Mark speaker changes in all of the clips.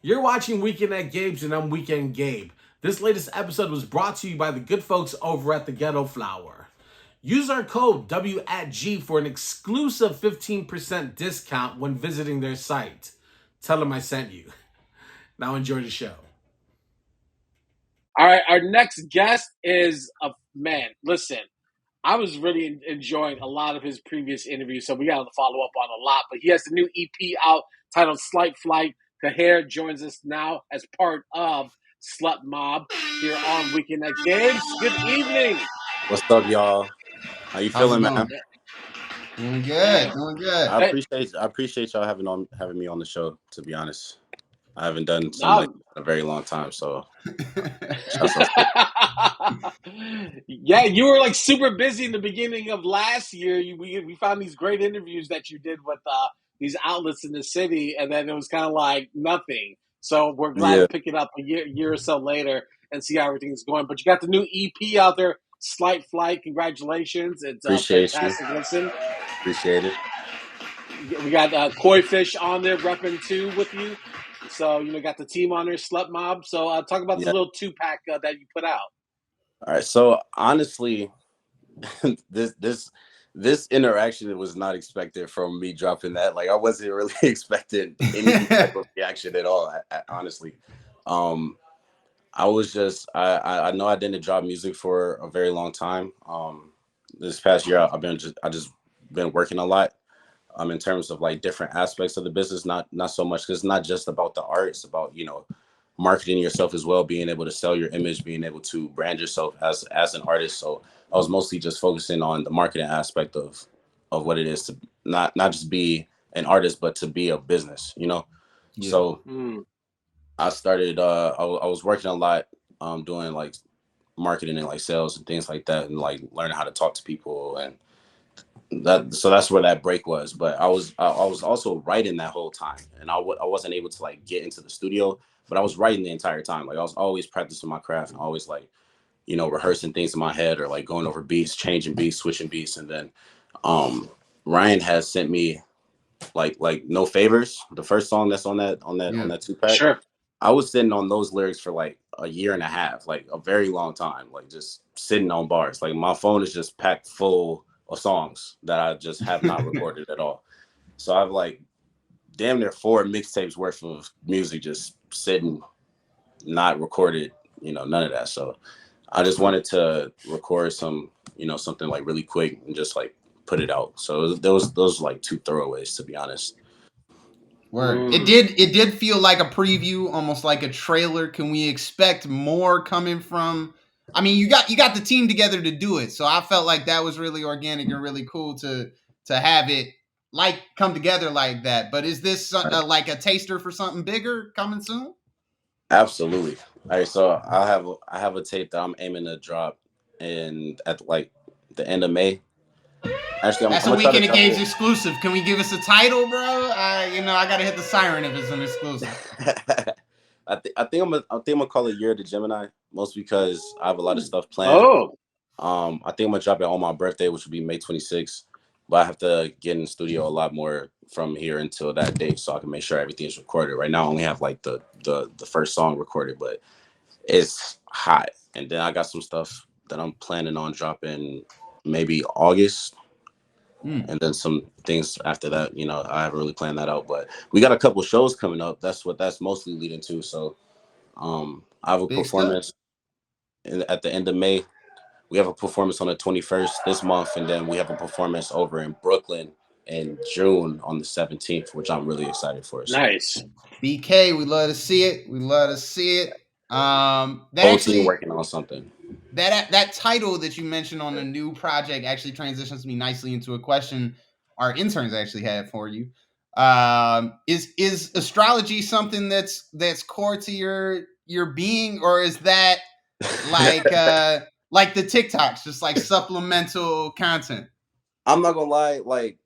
Speaker 1: You're watching Weekend at Gabe's and I'm Weekend Gabe. This latest episode was brought to you by the good folks over at the Ghetto Flower. Use our code W at G for an exclusive 15% discount when visiting their site. Tell them I sent you. Now enjoy the show.
Speaker 2: All right, our next guest is a man. Listen, I was really enjoying a lot of his previous interviews, so we got to follow up on a lot. But he has the new EP out titled "Slight Flight." Khair joins us now as part of Slut Mob here on Weekend at Games. Good evening.
Speaker 3: What's up, y'all? How you
Speaker 4: How's it
Speaker 3: feeling,
Speaker 4: going?
Speaker 3: man?
Speaker 4: Doing good.
Speaker 2: Man,
Speaker 4: Doing good.
Speaker 2: hey,
Speaker 3: I appreciate y'all having me on the show. To be honest, I haven't done something like
Speaker 2: no.
Speaker 3: this in a very long time. So, shouts out to
Speaker 2: Yeah, you were like super busy in the beginning of last year. We found these great interviews that you did with these outlets in the city, and then it was kind of like nothing. So we're glad to
Speaker 3: yeah.
Speaker 2: pick it up a year or so later and see how everything's going. But you got the new EP out there, Slight Flight. Congratulations! It's a
Speaker 3: Appreciate you.
Speaker 2: fantastic listen.
Speaker 3: Appreciate it.
Speaker 2: We got Koi Fish on there repping too with you. So got the team on there, Slut Mob. So talk about the
Speaker 3: Yeah.
Speaker 2: little 2-pack that you put out.
Speaker 3: All right. So honestly, this interaction was not expected from me dropping that. Like I wasn't really expecting any type of reaction at all. Honestly, um, I was just I know I didn't drop music for a very long time. This past year I just been working a lot. In terms of like different aspects of the business, not so much because it's not just about the art. It's about marketing yourself as well, being able to sell your image, being able to brand yourself as an artist. So I was mostly just focusing on the marketing aspect of what it is to not just be an artist, but to be a business.
Speaker 4: Yeah.
Speaker 3: So
Speaker 2: Mm.
Speaker 3: I started. I was working a lot, doing like marketing and like sales and things like that, and like learning how to talk to people and that. So that's where that break was. But I was also writing that whole time, and I wasn't able to like get into the studio, but I was writing the entire time. Like I was always practicing my craft and always like rehearsing things in my head or like going over beats, changing beats, switching beats, and then um Ryan has sent me like No Favors, the first song that's on
Speaker 4: Yeah.
Speaker 3: that 2-pack.
Speaker 2: Sure.
Speaker 3: I was sitting on those lyrics for like a year and a half, like a very long time, like just sitting on bars. Like my phone is just packed full of songs that I just have not recorded at all. So I've like damn near 4 mixtapes worth of music just sitting, not recorded, none of that. So I just wanted to record something like really quick and just like put it out. So those like 2 throwaways, to be honest.
Speaker 4: Word. It
Speaker 2: Mm.
Speaker 4: did. It did feel like a preview, almost like a trailer. Can we expect more coming from? I mean, you got the team together to do it, so I felt like that was really organic and really cool to have it like come together like that. But is this like a taster for something bigger coming soon?
Speaker 3: Absolutely. All right, so I have a tape that I'm aiming to drop in at like the end of May. Actually, I'm
Speaker 4: That's a
Speaker 3: gonna try to
Speaker 4: Weekend of
Speaker 3: drop
Speaker 4: Games
Speaker 3: it.
Speaker 4: exclusive. Can we give us a title, bro? I gotta hit the siren if it's an exclusive.
Speaker 3: I think I'm gonna call it Year of the Gemini, mostly because I have a lot of stuff planned.
Speaker 2: Oh,
Speaker 3: I think I'm gonna drop it on my birthday, which will be May 26th. But I have to get in the studio a lot more from here until that date, so I can make sure everything's recorded. Right now, I only have like the first song recorded, but it's hot. And then I got some stuff that I'm planning on dropping maybe August,
Speaker 4: Mm,
Speaker 3: and then some things after that. I haven't really planned that out, but we got a couple shows coming up. That's what that's mostly leading to. So I have a
Speaker 4: big stuff.
Speaker 3: performance at the end of May. We have a performance on the 21st this month, and then we have a performance over in Brooklyn in June on the 17th, which I'm really excited for. So
Speaker 2: nice.
Speaker 4: BK, we love to see it. We love to see it. That
Speaker 3: whole team
Speaker 4: actually
Speaker 3: working on something.
Speaker 4: that title that you mentioned on the new project actually transitions me nicely into a question our interns actually had for you. Is astrology something that's core to your being, or is that like like the TikToks, just like supplemental content?
Speaker 3: I'm not gonna lie, like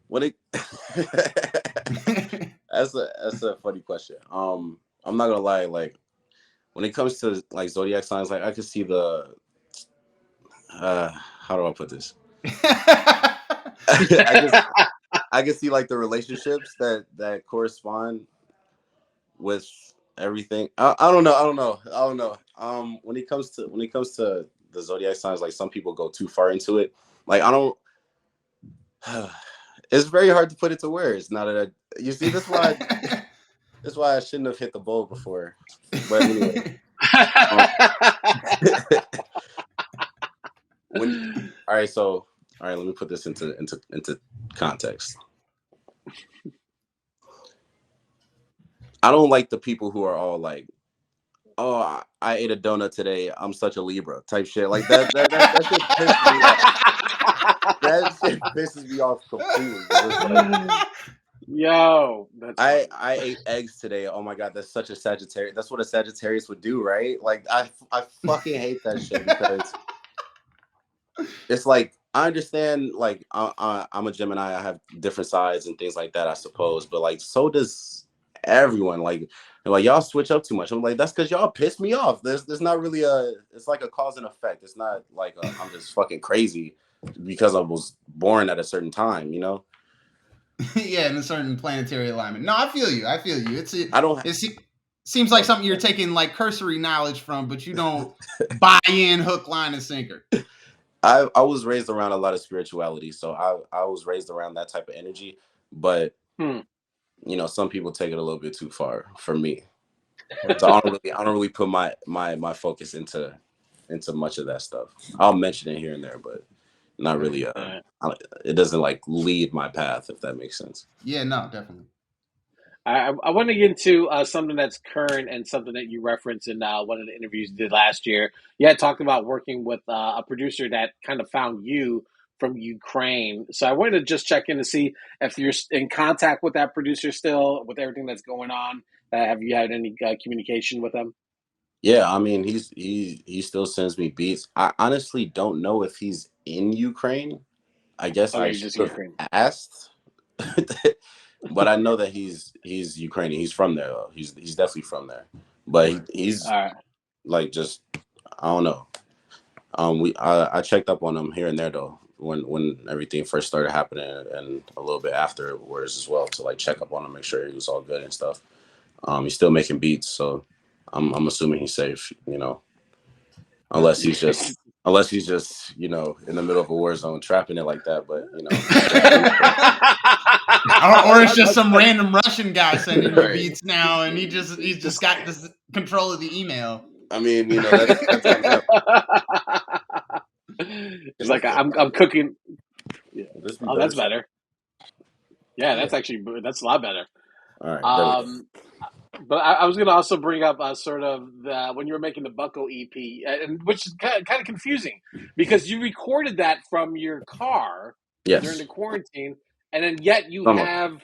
Speaker 3: when it that's a funny question. I'm not gonna lie, like when it comes to like zodiac signs, like I can see the how do I put this? I guess I can see like the relationships that correspond with everything. I don't know. When it comes to the zodiac signs, like some people go too far into it. Like I don't. It's very hard to put it to words. Now that you see, that's why I shouldn't have hit the bowl before. But anyway, all right, let me put this into context. I don't like the people who are all like, "Oh, I ate a donut today. I'm such a Libra" type shit. Like that shit pisses me off. That shit pisses me off completely. It's like,
Speaker 2: Yo, that's funny.
Speaker 3: I ate eggs today. Oh my god, that's such a Sagittarius. That's what a Sagittarius would do, right? Like I fucking hate that shit because it's like I understand, like I'm a Gemini. I have different sides and things like that, I suppose. But like, so does everyone. Like, they're like y'all switch up too much. I'm like, that's because y'all piss me off. There's not really a. It's like a cause and effect. It's not like I'm just fucking crazy because I was born at a certain time. You know.
Speaker 4: Yeah, in a certain planetary alignment. No, I feel you.
Speaker 3: I don't.
Speaker 4: Seems like something you're taking like cursory knowledge from, but you don't buy in hook, line, and sinker.
Speaker 3: I was raised around a lot of spirituality, so I was raised around that type of energy. But you know, some people take it a little bit too far for me. So I don't really put my focus into much of that stuff. I'll mention it here and there, but not really. It doesn't like lead my path, if that makes sense.
Speaker 4: Yeah, no, definitely.
Speaker 2: I want to get into something that's current and something that you referenced in one of the interviews you did last year. You had talked about working with a producer that kind of found you from Ukraine. So I wanted to just check in to see if you're in contact with that producer still, with everything that's going on. Have you had any communication with him?
Speaker 3: Yeah, I mean, he still sends me beats. I honestly don't know if he's in Ukraine. I guess
Speaker 2: Okay,
Speaker 3: I
Speaker 2: you're
Speaker 3: should
Speaker 2: just
Speaker 3: have
Speaker 2: Ukraine.
Speaker 3: asked. But I know that he's Ukrainian. He's from there though. He's definitely from there. But he's like just I don't know. I checked up on him here and there though when everything first started happening and a little bit afterwards as well to like check up on him, make sure he was all good and stuff. He's still making beats, so I'm assuming he's safe. You know, unless he's just you know in the middle of a war zone trapping it like that. But you know.
Speaker 4: or it's just some random Russian guy sending you
Speaker 3: Right.
Speaker 4: beats now, and he's just got this control of the email.
Speaker 3: I mean, you know, that's on him.
Speaker 2: It's like I'm cooking. Yeah. Oh, that's
Speaker 3: better.
Speaker 2: better. Yeah, that's a lot better.
Speaker 3: All right.
Speaker 2: But I was going to also bring up sort of when you were making the Bucko EP, and which is kind of confusing because you recorded that from your car during the quarantine, and then yet you have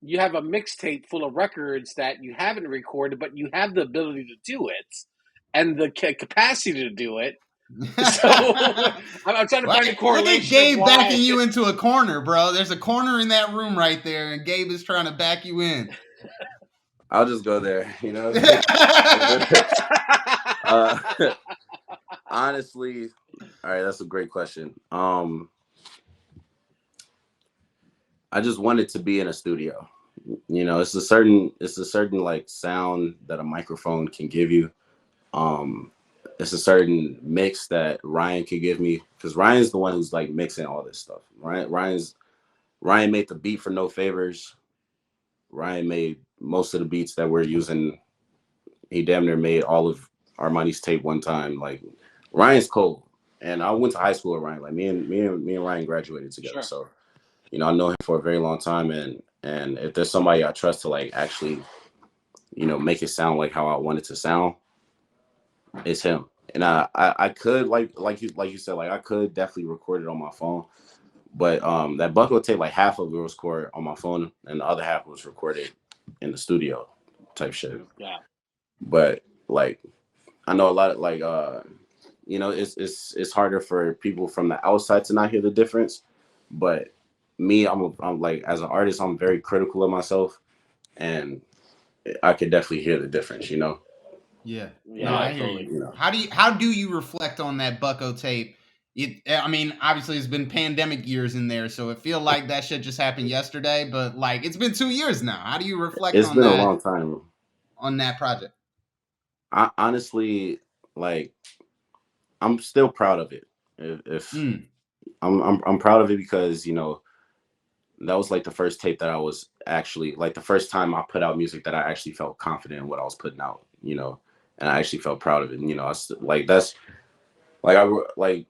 Speaker 2: a mixtape full of records that you haven't recorded, but you have the ability to do it and the capacity to do it. So I'm trying to find a correlation.
Speaker 4: Look at Gabe backing you into a corner, bro. There's a corner in that room right there, and Gabe is trying to back you in.
Speaker 3: I'll just go there, you know. Honestly, all right, that's a great question. I just wanted to be in a studio. You know, it's a certain like sound that a microphone can give you. It's a certain mix that Ryan could give me because Ryan's the one who's like mixing all this stuff. Ryan made the beat for No Favors. Ryan made most of the beats that we're using. He damn near made all of Armani's tape one time. Like Ryan's cold, and I went to high school with Ryan. Like me and Ryan graduated together. Sure. So, you know, I know him for a very long time, and if there's somebody I trust to like actually, you know, make it sound like how I want it to sound, it's him. And I could like you said, like I could definitely record it on my phone. But that Bucko tape, like half of it was recorded on my phone and the other half was recorded in the studio type shit.
Speaker 2: Yeah.
Speaker 3: But like I know a lot of like you know, it's harder for people from the outside to not hear the difference. But me, I'm like as an artist, I'm very critical of myself and I could definitely hear the difference, you know.
Speaker 4: Yeah. No, I hear you. You know. How do you reflect on that Bucko tape? I mean, obviously it's been pandemic years in there, so it feel like that shit just happened yesterday, but like it's been 2 years now. How do you reflect on that?
Speaker 3: It's been a long time.
Speaker 4: on that project?
Speaker 3: I honestly, like, I'm still proud of it. If I'm proud of it because, you know, that was like the first tape that I was actually like the first time I put out music that I actually felt confident in what I was putting out, you know, and I actually felt proud of it. And, you know, like that's like like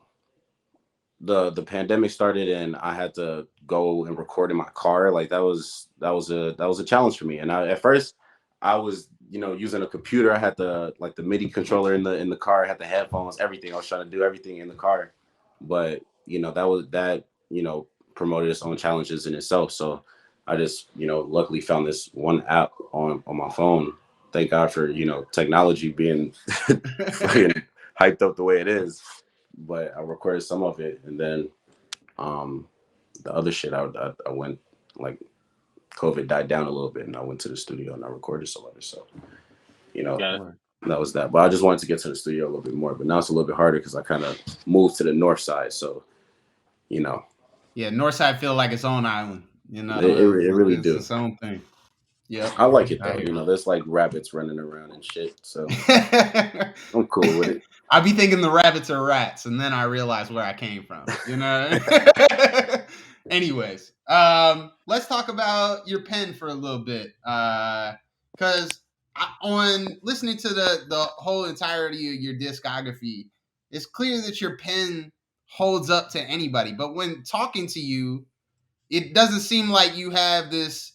Speaker 3: the pandemic started and I had to go and record in my car. Like that was a challenge for me. And at first I was, you know, using a computer. I had the like the MIDI controller in the car. I had the headphones, everything. I was trying to do everything in the car, but you know that you know promoted its own challenges in itself. So I just, you know, luckily found this one app on my phone. Thank God for, you know, technology being fucking hyped up the way it is. But I recorded some of it, and then um the other shit I went, like, COVID died down a little bit, and I went to the studio and I recorded some of it. So, you know,
Speaker 2: Got it.
Speaker 3: that was that. But I just wanted to get to the studio a little bit more. But now it's a little bit harder because I kind of moved to the north side. So, you know,
Speaker 4: Yeah, Northside feel like its own island. You know,
Speaker 3: it really
Speaker 4: it's
Speaker 3: do.
Speaker 4: its own thing. Yep,
Speaker 3: I like it
Speaker 4: I
Speaker 3: though.
Speaker 4: hear
Speaker 3: You
Speaker 4: you.
Speaker 3: know, there's like rabbits running around and shit. So I'm cool with it.
Speaker 4: I be thinking the rabbits are rats, and then I realize where I came from. You know. Anyways, let's talk about your pen for a little bit, because on listening to the whole entirety of your discography, it's clear that your pen holds up to anybody. But when talking to you, it doesn't seem like you have this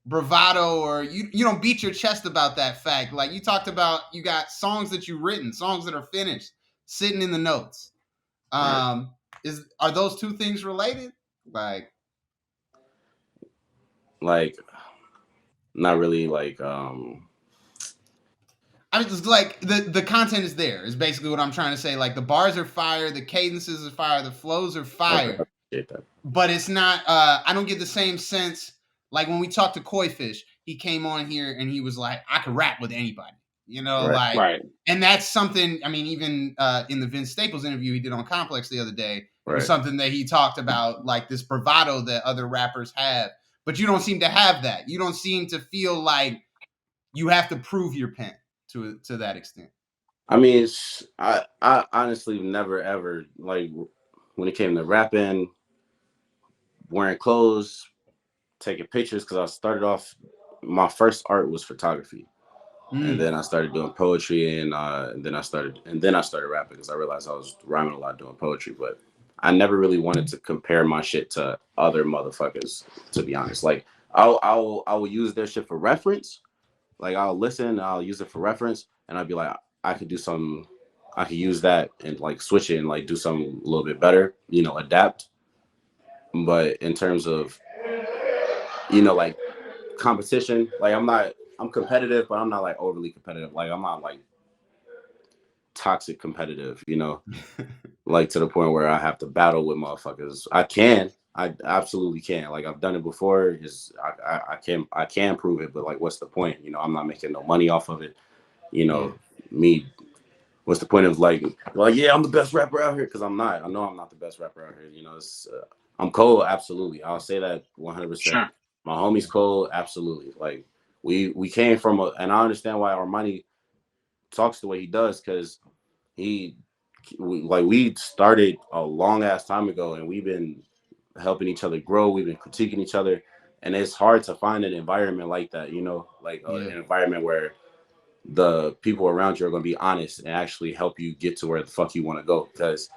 Speaker 4: bravado, or you don't beat your chest about that fact. Like you talked about, you got songs that you've written, songs that are finished, sitting in the notes.
Speaker 3: Right.
Speaker 4: Are those two things related?
Speaker 3: Like, not really. Like,
Speaker 4: I mean, it's like the content is there. Is basically what I'm trying to say. Like the bars are fire, the cadences are fire, the flows are
Speaker 3: okay, I
Speaker 4: fire.
Speaker 3: appreciate that.
Speaker 4: But it's not. I don't get the same sense. Like when we talked to Koi Fish, he came on here and he was like, "I could rap with anybody," you know,
Speaker 3: Right.
Speaker 4: like,
Speaker 2: Right.
Speaker 4: and that's something. I mean, even in the Vince Staples interview he did on Complex the other day, it was
Speaker 3: Right.
Speaker 4: something that he talked about, like this bravado that other rappers have. But you don't seem to have that. You don't seem to feel like you have to prove your pen to that extent.
Speaker 3: I mean, I honestly never ever, like, when it came to rapping, wearing clothes, taking pictures, because I started off, my first art was photography, and then I started doing poetry, and then I started rapping because I realized I was rhyming a lot doing poetry. But I never really wanted to compare my shit to other motherfuckers, to be honest. Like, I will use their shit for reference. Like, I'll listen, I'll use it for reference, and I'll be like, I could do some, I could use that and like switch it and like do something a little bit better, you know, adapt. But in terms of, you know, like, competition, like, I'm competitive, but I'm not like overly competitive. Like, I'm not like toxic competitive, you know, like to the point where I have to battle with motherfuckers. I absolutely can. Like, I've done it before. Is I can prove it, but like, what's the point? You know, I'm not making no money off of it. You
Speaker 4: Yeah.
Speaker 3: know, me. What's the point of like, yeah, I'm the best rapper out here, because I'm not. I know I'm not the best rapper out here. You know, I'm cold, absolutely. I'll say that 100%.
Speaker 2: Sure.
Speaker 3: My homie's cold, absolutely. Like, we came from and I understand why Armani talks the way he does, because he we started a long ass time ago, and we've been helping each other grow. We've been critiquing each other, and it's hard to find an environment like that. You know, like
Speaker 4: Yeah.
Speaker 3: an environment where the people around you are going to be honest and actually help you get to where the fuck you want to go. Because,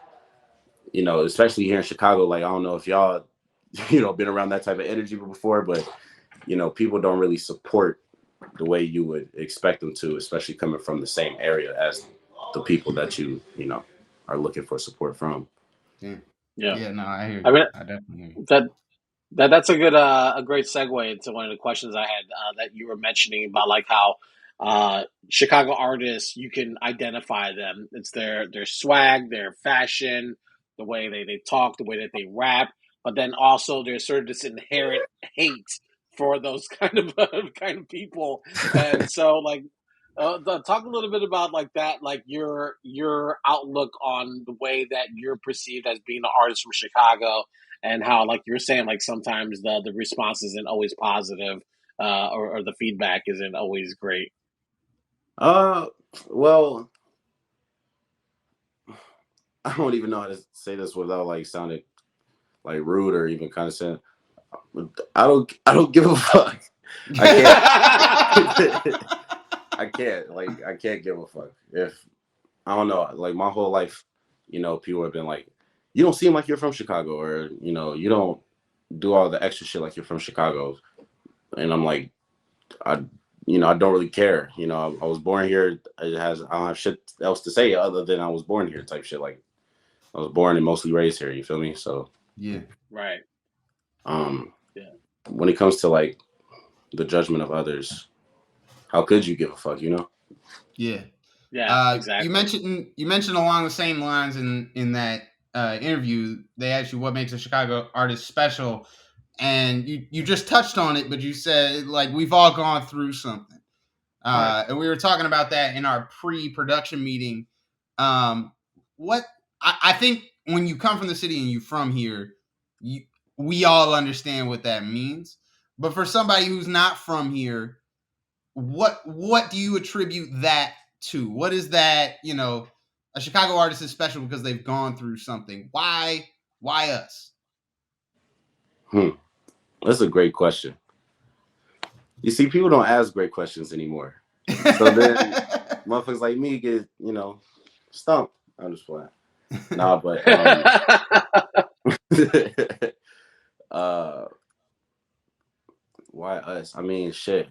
Speaker 3: you know, especially here in Chicago, like, I don't know if y'all, you know, been around that type of energy before, but, you know, people don't really support the way you would expect them to, especially coming from the same area as the people that you know, are looking for support from.
Speaker 4: Yeah.
Speaker 2: Yeah.
Speaker 4: Yeah. No, I hear
Speaker 2: I
Speaker 4: you.
Speaker 2: mean,
Speaker 4: I definitely hear you.
Speaker 2: that's a great segue into one of the questions I had that you were mentioning about, like, how Chicago artists, you can identify them. It's their swag, their fashion, the way they talk, the way that they rap, but then also there's sort of this inherent hate for those kind of people. And so, like, talk a little bit about, like, that, like, your outlook on the way that you're perceived as being an artist from Chicago, and how, like you're saying, like, sometimes the response isn't always positive, or the feedback isn't always great.
Speaker 3: Well, I don't even know how to say this without like sounding like rude or even condescending. I don't give a fuck. I can't. I can't give a fuck. If I don't know, like my whole life, people have been like, you don't seem like you're from Chicago, or you don't do all the extra shit like you're from Chicago. And I'm like, I I don't really care. I was born here. I don't have shit else to say other than I was born here type shit. Like I was born and mostly raised here. You feel me? So
Speaker 4: Yeah.
Speaker 2: Right.
Speaker 3: Yeah. When it comes to like the judgment of others, how could you give a fuck?
Speaker 4: Yeah.
Speaker 2: Yeah. Exactly.
Speaker 4: You mentioned along the same lines in that interview. They asked you what makes a Chicago artist special, and you just touched on it, but you said like we've all gone through something.
Speaker 3: Right.
Speaker 4: And we were talking about that in our pre-production meeting. What I think when you come from the city and you're from here, we all understand what that means. But for somebody who's not from here, what do you attribute that to? What is that? A Chicago artist is special because they've gone through something. Why us?
Speaker 3: That's a great question. You see, people don't ask great questions anymore. So then motherfuckers like me get, stumped. I'm just playing. Nah, but why us? I mean, shit.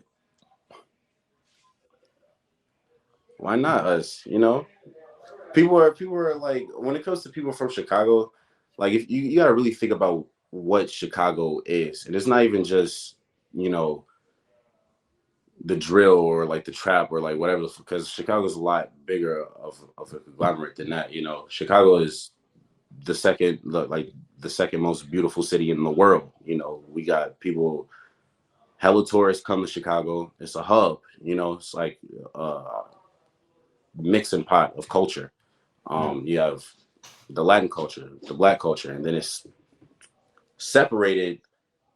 Speaker 3: Why not us? People are like, when it comes to people from Chicago, like if you gotta really think about what Chicago is, and it's not even just the drill or like the trap or like whatever, because Chicago's a lot bigger of a conglomerate than that. Chicago is the second most beautiful city in the world. We got people, hella tourists come to Chicago. It's a hub. It's like mixing pot of culture. You have the Latin culture, the Black culture, and then it's separated.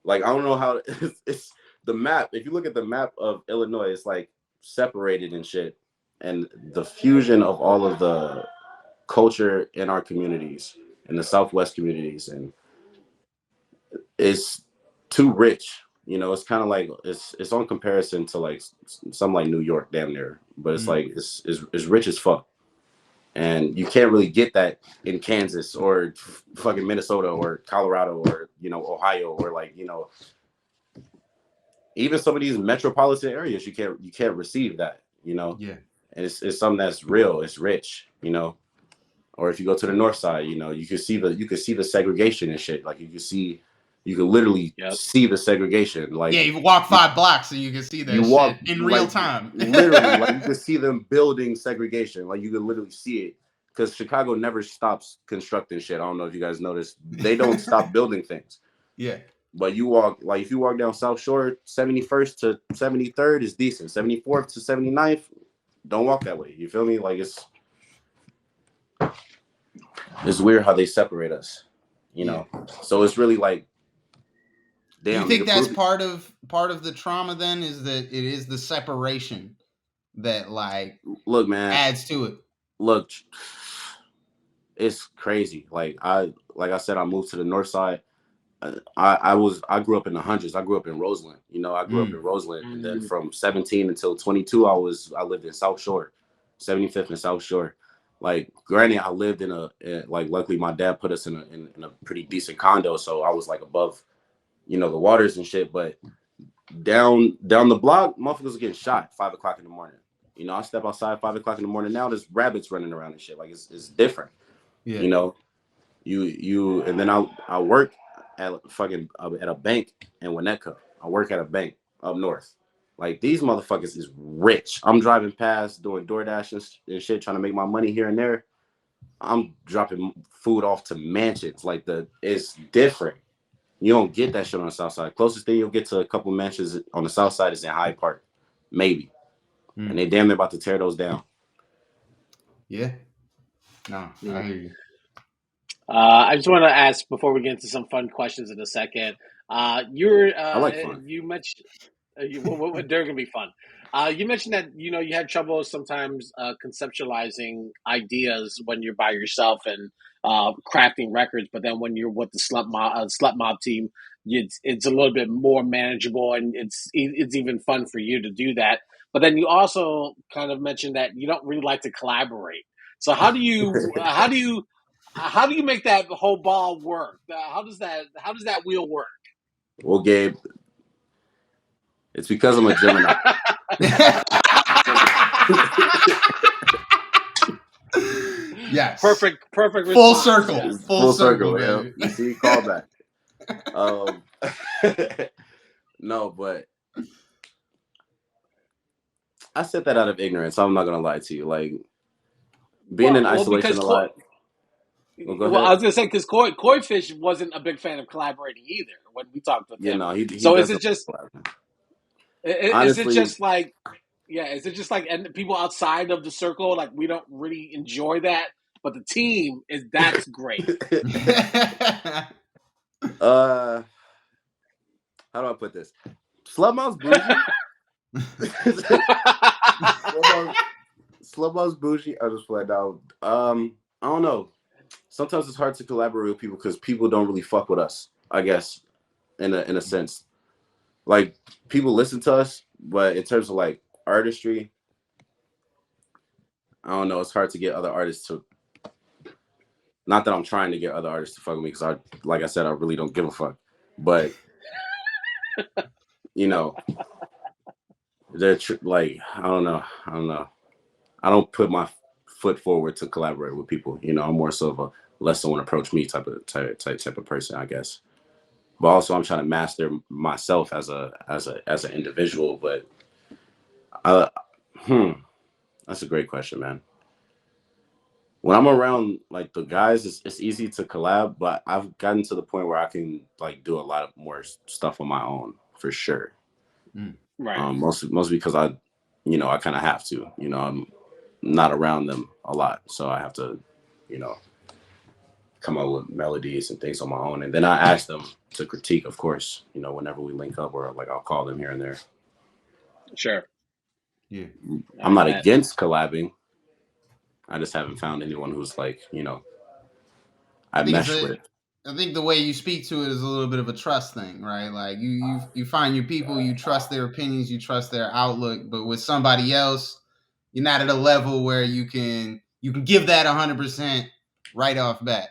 Speaker 3: Like I don't know how it's the map. If you look at the map of Illinois, it's like separated and shit. And the fusion of all of the culture in our communities, in the Southwest communities, and it's too rich. It's kind of like it's on comparison to like some like New York, damn near, but it's like it's rich as fuck. And you can't really get that in Kansas or fucking Minnesota or Colorado or Ohio or like even some of these metropolitan areas. You can't receive that.
Speaker 4: Yeah.
Speaker 3: And it's something that's real. It's rich. Or if you go to the north side, you can see the segregation and shit. Like you can literally see the segregation. Like
Speaker 4: you walk 5 blocks and you can see that
Speaker 3: you
Speaker 4: shit
Speaker 3: walk
Speaker 4: in real time.
Speaker 3: Literally, like you can see them building segregation. Like you can literally see it. Because Chicago never stops constructing shit. I don't know if you guys noticed. They don't stop building things.
Speaker 4: Yeah.
Speaker 3: But if you walk down South Shore, 71st to 73rd is decent. 74th to 79th, don't walk that way. You feel me? Like it's weird how they separate us. So it's really like, damn.
Speaker 4: Do you think that's part of the trauma then, is that it is the separation that like
Speaker 3: look, man,
Speaker 4: adds to it?
Speaker 3: Look, it's crazy. Like I said, I moved to the north side. I grew up in the hundreds. I grew up in Roseland. I grew up in Roseland, and then from 17 until 22, I lived in South Shore, 75th and South Shore. Like, granted, I lived like, luckily my dad put us in a pretty decent condo, so I was like above, the waters and shit. But down the block, motherfuckers was getting shot at 5 o'clock in the morning. I step outside 5 o'clock in the morning now. There's rabbits running around and shit. Like it's different.
Speaker 4: Yeah.
Speaker 3: You and then I work at a bank in Winnetka. I work at a bank up north. Like these motherfuckers is rich. I'm driving past doing DoorDash and shit, trying to make my money here and there. I'm dropping food off to mansions. Like it's different. You don't get that shit on the south side. Closest thing you'll get to a couple mansions on the south side is in Hyde Park, maybe. And they damn near about to tear those down.
Speaker 4: Yeah. No, I hear you.
Speaker 2: I just want to ask before we get into some fun questions in a second.
Speaker 3: I like fun.
Speaker 2: You mentioned they're gonna be fun. You mentioned that you have trouble sometimes conceptualizing ideas when you're by yourself and crafting records, but then when you're with the Slut Mob team, it's a little bit more manageable and it's even fun for you to do that. But then you also kind of mentioned that you don't really like to collaborate. So how do you make that whole ball work? How does that wheel work?
Speaker 3: Well, Gabe, it's because I'm a Gemini.
Speaker 4: Yes.
Speaker 2: Perfect
Speaker 4: Full
Speaker 2: response.
Speaker 4: circle.
Speaker 2: Yes.
Speaker 4: Full circle,
Speaker 3: Yeah.
Speaker 4: baby.
Speaker 3: You see, call back. No, but I said that out of ignorance. I'm not gonna lie to you. Like being in isolation
Speaker 2: Because
Speaker 3: a lot. Well, go
Speaker 2: I
Speaker 3: ahead.
Speaker 2: was gonna say because Koi Fish wasn't a big fan of collaborating either when we talked with
Speaker 3: You
Speaker 2: him.
Speaker 3: know, he
Speaker 2: So is
Speaker 3: does.
Speaker 2: it just
Speaker 3: Honestly,
Speaker 2: like is it just like and people outside of the circle like we don't really enjoy that, but the team that's great.
Speaker 3: how do I put this? Slut Mob's bougie. Slut Mob's bougie. I just played out. I don't know. Sometimes it's hard to collaborate with people because people don't really fuck with us. I guess in a sense, like people listen to us, but in terms of like artistry, I don't know. It's hard to get other artists to. Not that I'm trying to get other artists to fuck with me because like I said, I really don't give a fuck. But you know, they're like I don't know. I don't put my foot forward to collaborate with people. You know, I'm more so of a let someone approach me type of person, I guess. But also, I'm trying to master myself as an individual. But uh, that's a great question, man. When I'm around like the guys, it's easy to collab, but I've gotten to the point where I can like do a lot of more stuff on my own for sure.
Speaker 2: Right.
Speaker 3: Mostly because I kind of have to. You know, I'm not around them a lot, so I have to, you know, come up with melodies and things on my own, and then I ask them to critique, of course. You know, whenever we link up, or like I'll call them here and there.
Speaker 2: Sure.
Speaker 4: Yeah.
Speaker 3: I'm not against collabing. I just haven't found anyone who's like, I mesh with.
Speaker 4: I think the way you speak to it is a little bit of a trust thing, right? Like you find your people, you trust their opinions, you trust their outlook, but with somebody else, you're not at a level where you can give that 100% right off bat.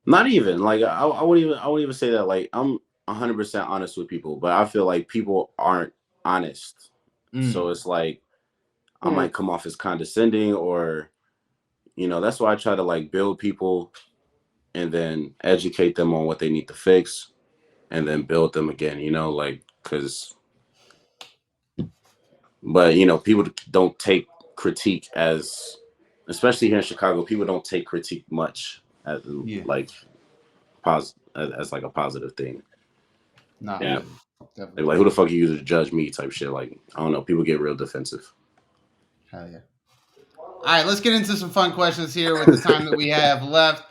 Speaker 3: Not even like I wouldn't even say that. Like I'm 100% honest with people, but I feel like people aren't honest. So it's like I might come off as condescending, or that's why I try to like build people and then educate them on what they need to fix and then build them again, like but people don't take critique as, especially here in Chicago, people don't take critique much as like as like a positive thing.
Speaker 4: No,
Speaker 2: yeah.
Speaker 4: Definitely.
Speaker 3: They're like, who the fuck are you to judge me type shit. Like, I don't know, people get real defensive.
Speaker 4: Hell yeah. All right, let's get into some fun questions here with the time that we have left.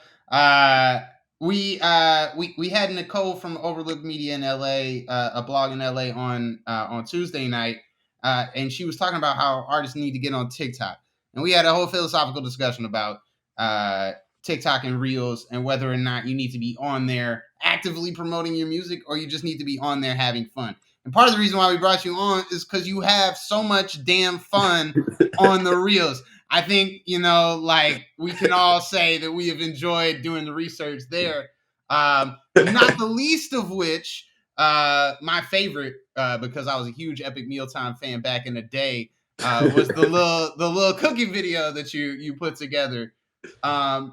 Speaker 4: We had Nicole from Overlook Media in LA, a blog in LA on Tuesday night, and she was talking about how artists need to get on TikTok, and we had a whole philosophical discussion about TikTok and Reels and whether or not you need to be on there actively promoting your music or you just need to be on there having fun. And part of the reason why we brought you on is because you have so much damn fun on the Reels. I think, like we can all say that we have enjoyed doing the research there. Not the least of which, my favorite, because I was a huge Epic Mealtime fan back in the day, was the little cookie video that you put together.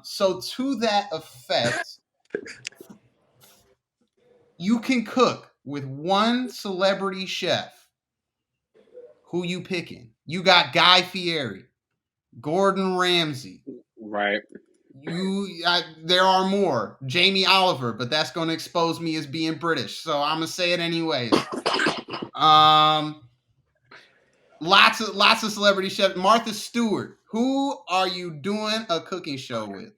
Speaker 4: So to that effect, you can cook with one celebrity chef. Who you picking? You got Guy Fieri, Gordon Ramsay.
Speaker 2: Right.
Speaker 4: There are more. Jamie Oliver, but that's going to expose me as being British, so I'm gonna say it anyways. Lots of celebrity chefs. Martha Stewart. Who are you doing a cooking show with?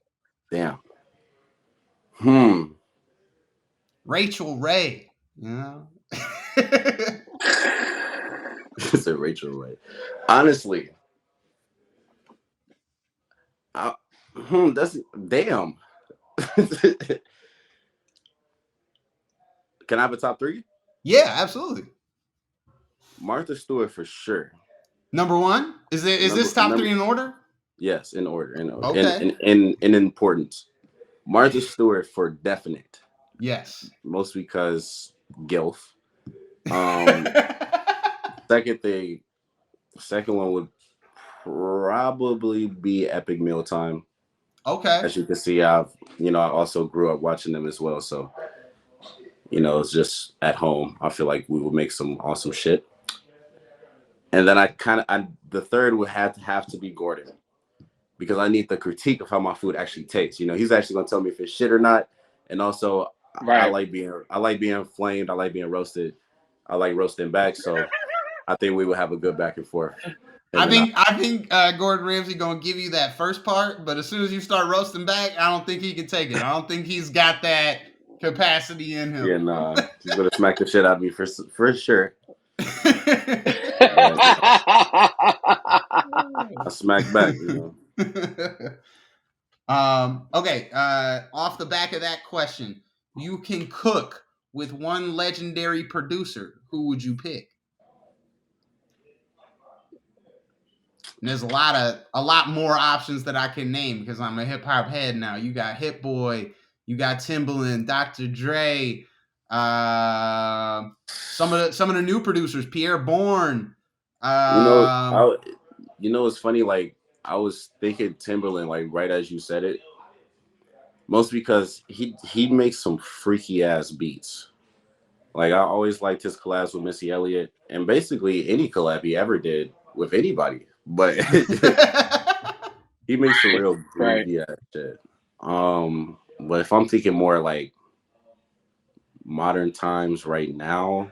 Speaker 3: Damn.
Speaker 4: Rachel Ray.
Speaker 3: Said Rachel Ray. Honestly, that's damn. Can I have a top 3?
Speaker 4: Yeah, absolutely.
Speaker 3: Martha Stewart for sure.
Speaker 4: Number 1? Is this top 3 in order?
Speaker 3: Yes, in order.
Speaker 4: Okay.
Speaker 3: In importance. Martha Stewart for definite.
Speaker 4: Yes.
Speaker 3: Mostly because GILF. Second one would probably be Epic Mealtime.
Speaker 4: Okay.
Speaker 3: As you can see, I also grew up watching them as well. So, it's just at home. I feel like we would make some awesome shit. And then the third would have to be Gordon, because I need the critique of how my food actually tastes. He's actually gonna tell me if it's shit or not. And also, I like being flamed. I like being roasted. I like roasting back. So I think we would have a good back and forth.
Speaker 4: I think Gordon Ramsay gonna give you that first part, but as soon as you start roasting back, I don't think he can take it. I don't think he's got that capacity in him.
Speaker 3: Yeah, nah, he's gonna smack the shit out of me for sure. I smack back,
Speaker 4: Okay. Off the back of that question, you can cook with one legendary producer. Who would you pick? And there's a lot more options that I can name because I'm a hip hop head now. You got Hit Boy, you got Timbaland, Dr. Dre, some of the new producers, Pierre Bourne.
Speaker 3: It's funny. Like, I was thinking Timbaland, like right as you said it, mostly because he makes some freaky ass beats. Like, I always liked his collabs with Missy Elliott, and basically any collab he ever did with anybody. But he makes some real groovy ass shit. But if I'm thinking more like modern times right now,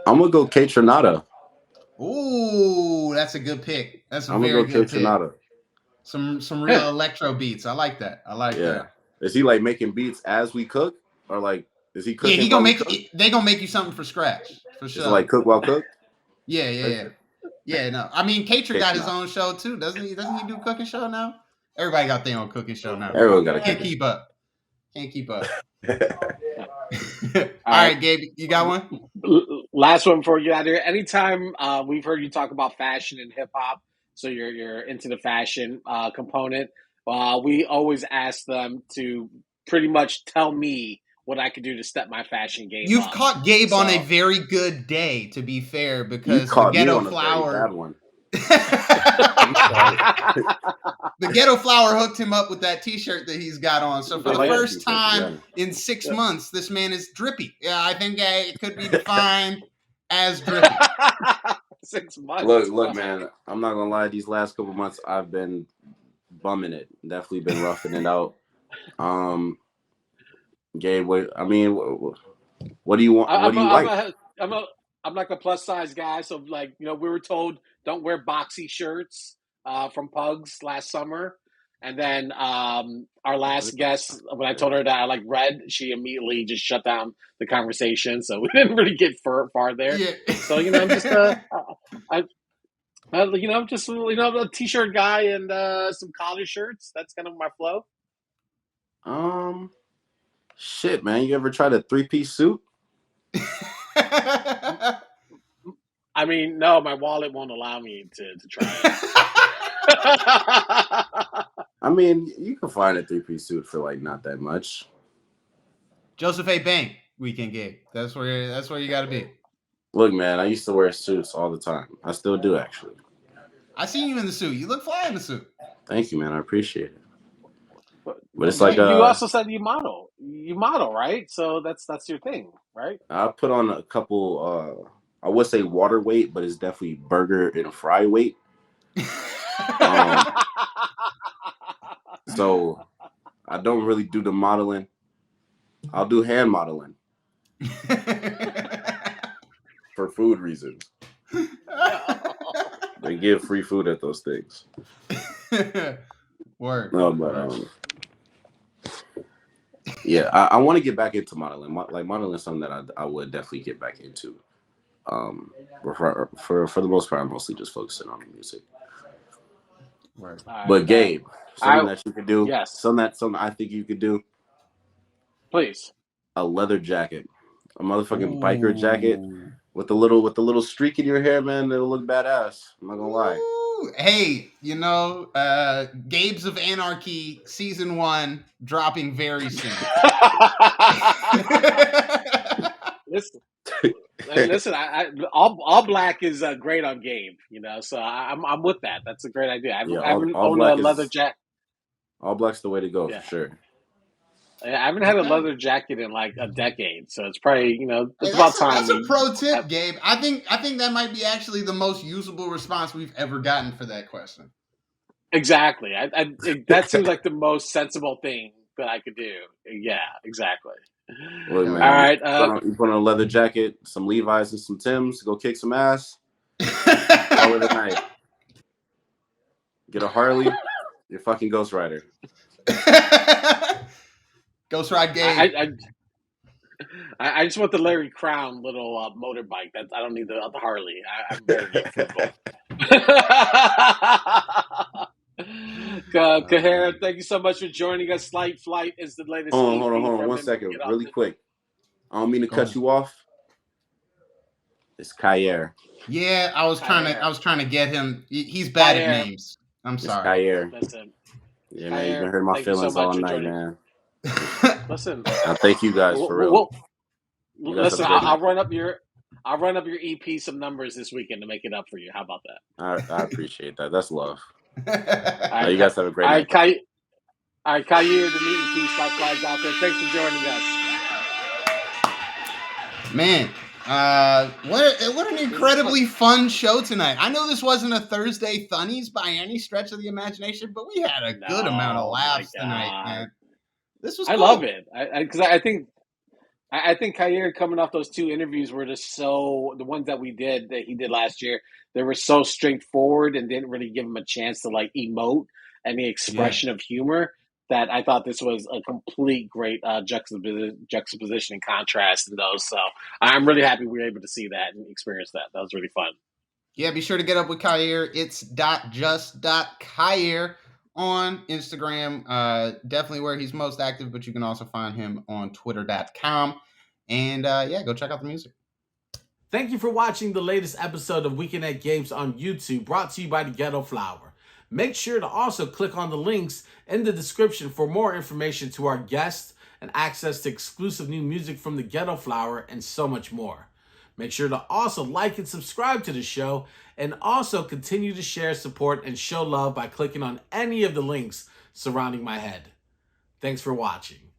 Speaker 3: I'm gonna go K Tronada.
Speaker 4: Ooh, that's a good pick. That's a very good pick. Some real electro beats. I like that. That.
Speaker 3: Is he like making beats as we cook, or like is he cooking?
Speaker 4: Yeah, they gonna make you something for scratch for sure.
Speaker 3: It's like cook while cook.
Speaker 4: Yeah. No, I mean, Katrin got his own show too, doesn't he? Doesn't he do cooking show now? Everybody got their own cooking show now.
Speaker 3: Everyone got
Speaker 4: Can't keep up. All right, Gabe, you got one?
Speaker 2: Last one before you get out of here. Anytime we've heard you talk about fashion and hip hop, so you're into the fashion component, we always ask them to pretty much tell me what I could do to step my fashion game.
Speaker 4: You've caught Gabe on a very good day, to be fair, because
Speaker 3: the Ghetto Flower.
Speaker 4: The Ghetto Flower hooked him up with that T-shirt that he's got on. So for the first time in 6 months, this man is drippy. Yeah, I think it could be defined as drippy.
Speaker 2: 6 months.
Speaker 3: Look, man. I'm not gonna lie. These last couple months, I've been bumming it. Definitely been roughing it out. Gabe, what do you want? What do you like?
Speaker 2: I'm like a plus size guy, so like we were told don't wear boxy shirts from Pugs last summer, and then our last guest, when I told her that I like red, she immediately just shut down the conversation. So we didn't really get far there. Yeah. So I'm just I'm just a t-shirt guy and some collar shirts. That's kind of my flow.
Speaker 3: Shit, man, you ever tried a 3-piece suit?
Speaker 2: I mean, no, my wallet won't allow me to try it.
Speaker 3: I mean, you can find a 3-piece suit for like not that much.
Speaker 4: Joseph A. Bank weekend gig. That's where you got to be.
Speaker 3: Look, man, I used to wear suits all the time. I still do, actually.
Speaker 4: I seen you in the suit. You look fly in the suit.
Speaker 3: Thank you, man. I appreciate it.
Speaker 2: But it's like you also said you model. You model, right? So that's your thing, right?
Speaker 3: I put on a couple. I would say water weight, but it's definitely burger and fry weight. So I don't really do the modeling. I'll do hand modeling for food reasons. They give free food at those things.
Speaker 4: Word.
Speaker 3: No, but Yeah, I want to get back into modeling. Like modeling is something that I would definitely get back into. For the most part, I'm mostly just focusing on the music.
Speaker 4: Right.
Speaker 2: All right,
Speaker 3: But
Speaker 2: bet.
Speaker 3: Gabe, something
Speaker 2: I
Speaker 3: that you could do,
Speaker 2: yes,
Speaker 3: something I think you could do,
Speaker 2: please.
Speaker 3: a leather jacket, a motherfucking biker jacket
Speaker 4: Ooh.
Speaker 3: with the little streak in your hair, man. It'll look badass. I'm not gonna lie.
Speaker 4: Ooh. Hey, Gabe's of Anarchy season 1 dropping very soon.
Speaker 2: listen, listen. All black is great on Gabe. So I'm with that. That's a great idea.
Speaker 3: Yeah,
Speaker 2: I haven't
Speaker 3: all
Speaker 2: owned a
Speaker 3: black
Speaker 2: leather
Speaker 3: is
Speaker 2: jacket.
Speaker 3: all black's the way to go
Speaker 2: Yeah,
Speaker 3: for sure.
Speaker 2: I haven't had a
Speaker 4: Okay.
Speaker 2: leather jacket in like a decade. So it's probably
Speaker 4: Hey,
Speaker 2: it's about time
Speaker 4: that's a
Speaker 2: we.
Speaker 4: pro tip, Gabe. I think that might be actually the most usable response we've ever gotten for that question.
Speaker 2: Exactly. That seems like the most sensible thing that I could do. Yeah, exactly.
Speaker 3: Look,
Speaker 2: All
Speaker 4: Hell
Speaker 3: man,
Speaker 2: right.
Speaker 3: you put on a leather jacket, some Levi's and some Timbs, go kick some ass.
Speaker 4: yeah.
Speaker 3: Call it a night. Get a Harley, you're fucking Ghost Rider.
Speaker 4: Ghost Ride Gabe.
Speaker 2: I just want the Larry Crown little motorbike. I don't need the Harley. I'm very frugal. Khair, thank you so much for joining us. Slight Flight is the latest EP
Speaker 3: Hold on,
Speaker 2: from
Speaker 3: 1
Speaker 2: him.
Speaker 3: second,
Speaker 2: Get off
Speaker 3: really
Speaker 2: the.
Speaker 3: quick. I don't mean to
Speaker 4: Go
Speaker 3: cut
Speaker 4: ahead.
Speaker 3: you off. It's Khair.
Speaker 4: Yeah, I was
Speaker 2: Khair.
Speaker 4: trying to get him. He's bad at
Speaker 2: Khair.
Speaker 4: names. I'm
Speaker 3: It's
Speaker 4: sorry.
Speaker 3: Khair.
Speaker 2: Listen,
Speaker 3: Yeah, man, you've
Speaker 2: Khair,
Speaker 3: been hurting my
Speaker 2: thank you so
Speaker 3: feelings
Speaker 2: much
Speaker 3: all
Speaker 2: for
Speaker 3: night,
Speaker 2: joining.
Speaker 3: man.
Speaker 2: Listen,
Speaker 3: I thank you guys for real. You guys have a great
Speaker 2: I'll
Speaker 3: night.
Speaker 2: run up your EP some numbers this weekend to make it up for you. How about that?
Speaker 3: I appreciate that. That's love.
Speaker 2: All right,
Speaker 3: You guys have a great night.
Speaker 2: All right, Khair, the meet and peace, my flags out there. Thanks for joining us.
Speaker 4: Man, what an incredibly fun show tonight. I know this wasn't a Thursday Funnies by any stretch of the imagination, but we had a good amount of
Speaker 2: No, my
Speaker 4: laughs tonight,
Speaker 2: God,
Speaker 4: man. This was
Speaker 2: I
Speaker 4: cool.
Speaker 2: love it. Because I think Khair coming off those 2 interviews were just the ones that he did last year. They were so straightforward and didn't really give him a chance to like emote any
Speaker 4: Yeah.
Speaker 2: expression of humor. That I thought this was a complete great juxtaposition and contrast in those. So I'm really happy we were able to see that and experience that. That was really fun.
Speaker 4: Yeah, be sure to get up with Khair. It's .just.Khair on Instagram. Definitely where he's most active, but you can also find him on twitter.com. And go check out the music.
Speaker 1: Thank you for watching the latest episode of Weekend at Gabe's on YouTube, brought to you by the Ghetto Flower. Make sure to also click on the links in the description for more information to our guests and access to exclusive new music from the Ghetto Flower and so much more. Make sure to also like and subscribe to the show, and also continue to share, support, and show love by clicking on any of the links surrounding my head. Thanks for watching.